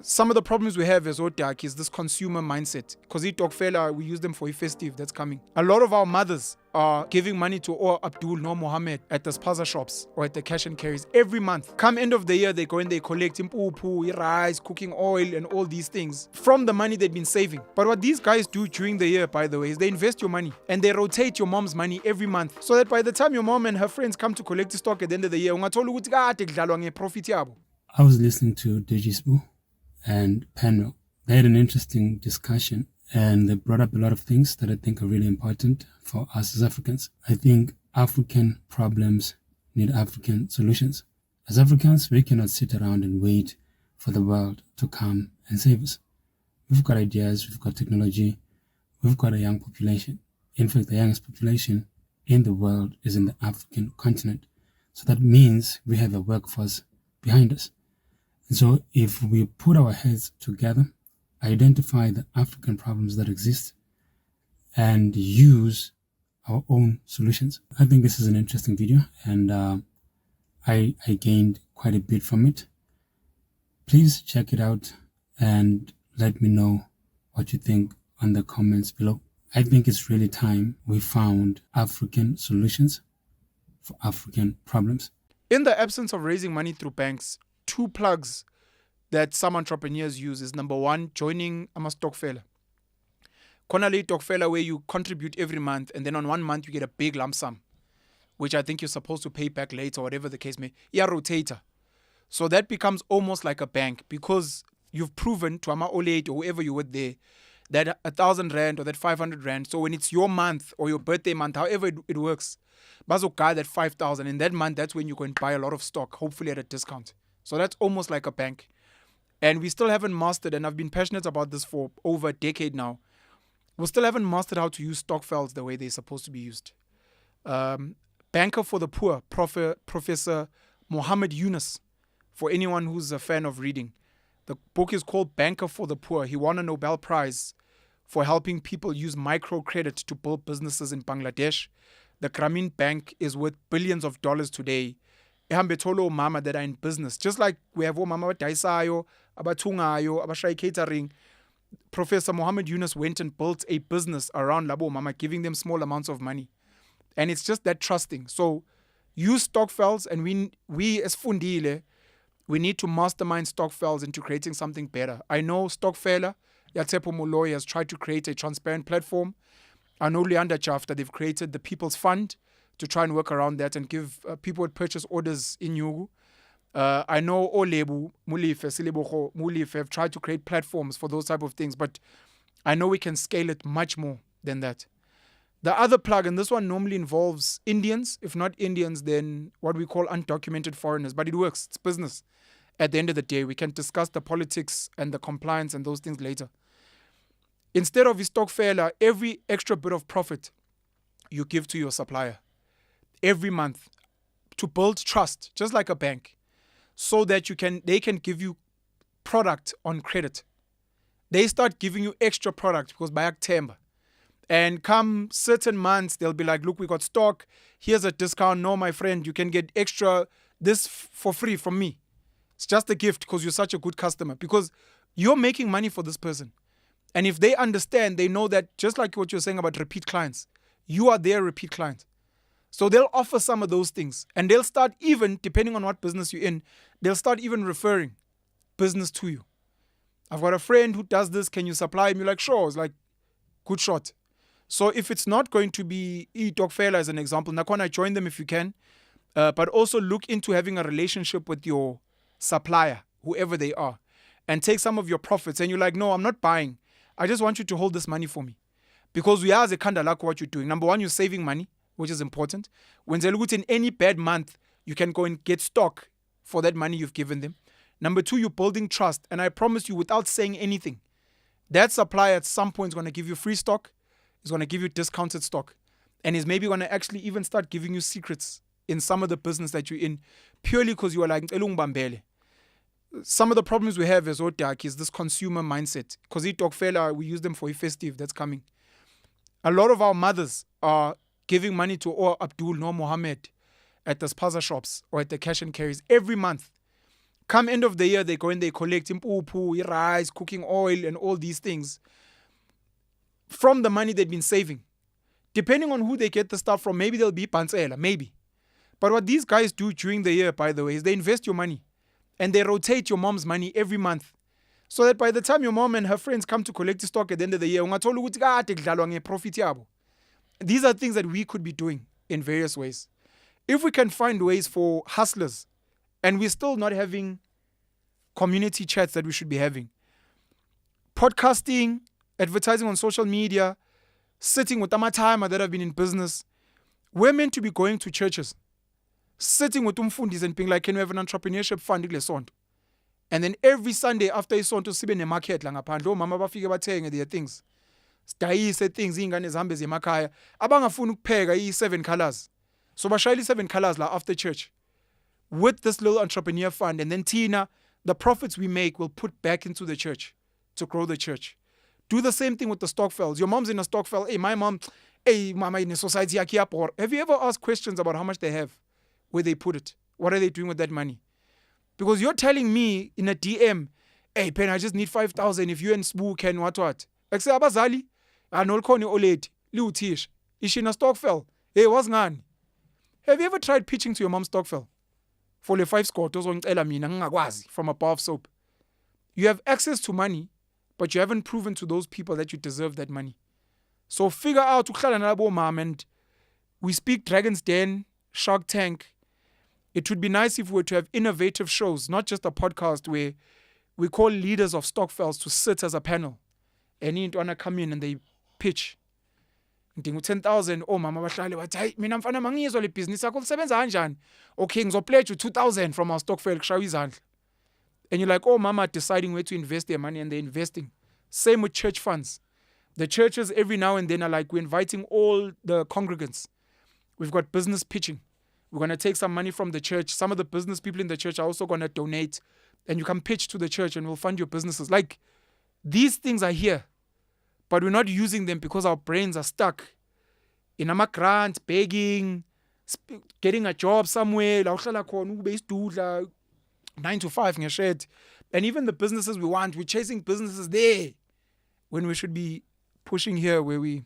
some of the problems we have as Odak is this consumer mindset. Because stokvel, we use them for a festive that's coming. A lot of our mothers are giving money to Abdul nor Mohammed at the spaza shops or at the cash and carries every month. Come end of the year, they go and they collect impupu, rice, cooking oil, and all these things from the money they've been saving. But what these guys do during the year, by the way, is they invest your money and they rotate your mom's money every month, so that by the time your mom and her friends come to collect the stock at the end of the year, I was listening to Digisbu and Penuel. They had an interesting discussion and they brought up a lot of things that I think are really important for us as Africans. I think African problems need African solutions. As Africans, we cannot sit around and wait for the world to come and save us. We've got ideas, we've got technology, we've got a young population. In fact, the youngest population in the world is in the African continent. So that means we have a workforce behind us. And so if we put our heads together, identify the African problems that exist, and use our own solutions, I think this is an interesting video, and I gained quite a bit from it. Please check it out and let me know what you think on the comments below. I think it's really time we found African solutions for African problems. In the absence of raising money through banks, 2 plugs that some entrepreneurs use is, number 1, joining a stokvel. Konale stokvel where you contribute every month, and then on 1 month you get a big lump sum, which I think you're supposed to pay back later, whatever the case may be. Yeah, rotator. So that becomes almost like a bank, because you've proven to Ama Olate or whoever you were there that 1,000 rand or that 500 rand. So when it's your month or your birthday month, however it works, bazo guide that 5,000. In that month, that's when you go and buy a lot of stock, hopefully at a discount. So that's almost like a bank. And we still haven't mastered, and I've been passionate about this for over a decade now, we still haven't mastered how to use stokvels the way they're supposed to be used. Banker for the Poor, Professor Muhammad Yunus, for anyone who's a fan of reading. The book is called Banker for the Poor. He won a Nobel Prize for helping people use microcredit to build businesses in Bangladesh. The Grameen Bank is worth billions of dollars today. Ehambetolo mama that are in business. Just like we have mama daisayo, abatungayo, abashai catering. Professor Muhammad Yunus went and built a business around Labo Mama, giving them small amounts of money. And it's just that trusting. So use stokvels, and we as Fundile, we need to mastermind stokvels into creating something better. I know Stokvela, Yatepo Moloi, has tried to create a transparent platform. I know Leander Jafta, they've created the People's Fund to try and work around that and give people with purchase orders in Yugu. I know Olebu, Mulife, Sileboho, Mulife have tried to create platforms for those type of things, but I know we can scale it much more than that. The other plug, and this one normally involves Indians. If not Indians, then what we call undocumented foreigners, but it works. It's business. At the end of the day, we can discuss the politics and the compliance and those things later. Instead of stokvel, every extra bit of profit you give to your supplier every month to build trust, just like a bank, so that they can give you product on credit. They start giving you extra product because by October. And come certain months, they'll be like, look, we got stock. Here's a discount. No, my friend, you can get extra this for free from me. It's just a gift because you're such a good customer, because you're making money for this person. And if they understand, they know that, just like what you're saying about repeat clients, you are their repeat client. So they'll offer some of those things, and they'll start, even depending on what business you're in, they'll start even referring business to you. I've got a friend who does this. Can you supply him? You're like, sure. It's like, good shot. So if it's not going to be stokvel as an example, Nakona, join them if you can, but also look into having a relationship with your supplier, whoever they are, and take some of your profits. And you're like, no, I'm not buying. I just want you to hold this money for me, because we are as a kandalako what you're doing. Number 1, you're saving money, which is important. When they look in any bad month, you can go and get stock for that money you've given them. Number 2, you're building trust. And I promise you, without saying anything, that supplier at some point is going to give you free stock. Is going to give you discounted stock, and is maybe going to actually even start giving you secrets in some of the business that you're in, purely because you are like, some of the problems we have as Odak is this consumer mindset. Because stokvel, we use them for a festive that's coming. A lot of our mothers are giving money to Abdul nor Mohammed at the spaza shops or at the cash and carries every month. Come end of the year, they go and they collect impuphu, rice, cooking oil, and all these things from the money they've been saving. Depending on who they get the stuff from, maybe they'll be pantsela, maybe. But what these guys do during the year, by the way, is they invest your money and they rotate your mom's money every month. So that by the time your mom and her friends come to collect the stock at the end of the year, ungathola ukuthi kade kudlalwa ngeprofit yabo. These are things that we could be doing in various ways. If we can find ways for hustlers, and we're still not having community chats that we should be having, podcasting, advertising on social media, sitting with amatime that have been in business, we're meant to be going to churches, sitting with umfundis and being like, can we have an entrepreneurship fund kule sonto? And then every Sunday after isonto sibe nemarket la ngaphandle, omama bafike bathenge their things. Sidayise things ingane zihambe zemakhaya abangafuni ukupheka i7 colors. So bashayela i7 colors la after church with this little entrepreneur fund, and then Tina, the profits we make will put back into the church to grow the church. Do the same thing with the Stokvels. Your mom's in a Stokvel. Hey, my mom, hey, mama in a society. Have you ever asked questions about how much they have, where they put it? What are they doing with that money? Because you're telling me in a DM, hey, Pen, I just need 5,000 if you and Sbu can what. Like say, abazali, anolkoni oledi, liutish, ish in a Stokvel. Hey, what's ngani? Have you ever tried pitching to your mom's Stokvel? For the 5 score, from a bar of soap. You have access to money, but you haven't proven to those people that you deserve that money. So figure out, and we speak Dragon's Den, Shark Tank. It would be nice if we were to have innovative shows, not just a podcast where we call leaders of Stokvels to sit as a panel. And you want to come in and they pitch. Ngidinga 10,000 mama bahlale wathi hayi mina mfana mangizwa le business yakho lisebenza kanjani. Okay, ngizopledge 2,000 from our Stokvel kushawa izandla. And you're like, mama are deciding where to invest their money, and they're investing. Same with church funds. The churches every now and then are like, we're inviting all the congregants. We've got business pitching. We're going to take some money from the church. Some of the business people in the church are also going to donate, and you can pitch to the church and we'll fund your businesses. Like, these things are here, but we're not using them because our brains are stuck in a grant, begging, getting a job somewhere, 9 to 5 ngeshed. And even the businesses we want, we're chasing businesses there when we should be pushing here where we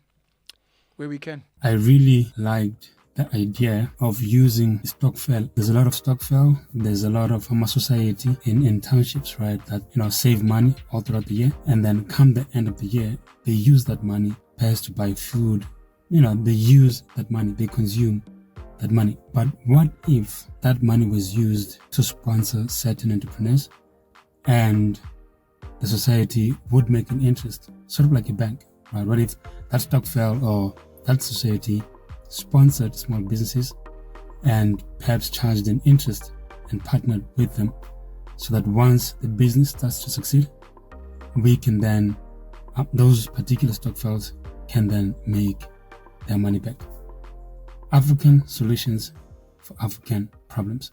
can. I really liked the idea of using Stokvel. There's a lot of Stokvel. There's a lot of society in townships, right, that save money all throughout the year, and then come the end of the year, they use that money perhaps to buy food. They use that money, they consume that money. But what if that money was used to sponsor certain entrepreneurs, and the society would make an interest, sort of like a bank, right? What if that Stokvel or that society sponsored small businesses and perhaps charged an interest and partnered with them, so that once the business starts to succeed, we can then, those particular Stokvels can then make their money back. African solutions for African problems.